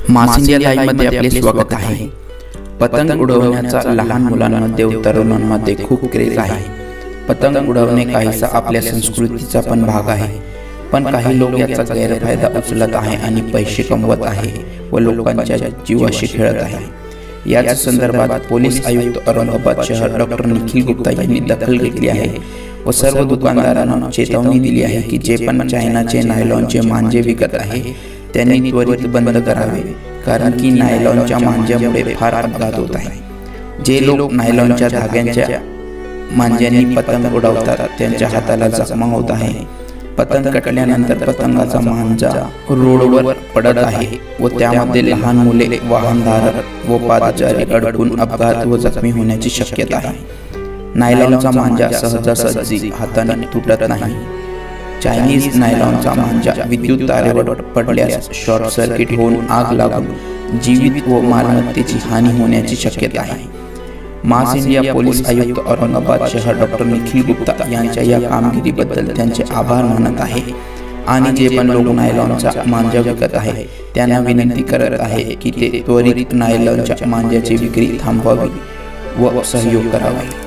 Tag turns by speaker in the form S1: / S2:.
S1: मास India लाईव्हमध्ये आपले स्वागत आहे। पतंग उडवण्याचा लहान मुलांमध्ये व तरुणांमध्ये खूप क्रेज आहे। पतंग उडवणे काहीसा आपल्या संस्कृतीचा पण भाग आहे, पण काही लोक याचा गैरफायदा उचलत आहे आणि पैसे कमवत आहे व लोकांच्या जीवाशी खेळत आहे। याच संदर्भात पोलीस आयुक्त औरंगाबाद शहर डॉक्टर निखिल गुप्ता यांनी दखल घेतली आहे व सर्व दुकानदारांना चेतावणी दिली आहे की जे पण चायनाचे नायलॉनचे मांजे विकत आहे त्यांनी त्वरित बंद करावे, कारण की नायलॉनच्या मांज्यामुळे फार अपघात होत आहे। जे लोक नायलॉनच्या धाग्यांच्या मांज्यांनी पतंग उडवतात त्यांच्या हाताला जखमा होत आहे। पतंग कटल्यानंतर पतंगाचा मांजा रोडवर पडत आहे व त्यामध्ये लहान मुले, वाहनधारक व पादचारी अडकून अपघात व जखमी होण्याची शक्यता आहे। नायलॉनचा मांजा सहजासहजी हाताने तुटत नाही। चायनीज नायलॉनचा मांजा विद्युत तारेवर पडल्यास शॉर्ट सर्किट होऊन आग लागून जीवित व मालमत्तेची हानी होण्याची शक्यता आहे। मास इंडिया पोलीस आयुक्त औरंगाबाद शहर डॉक्टर निखिल गुप्ता यांच्या या कामगिरीबद्दल त्यांचे आभार मानत आहे आणि जे पण लोक नायलॉनचा मांजा विकत आहे त्यांना विनंती करत आहे की ते त्वरित नायलॉनच्या मांज्याची विक्री थांबवावी व सहयोग करावा।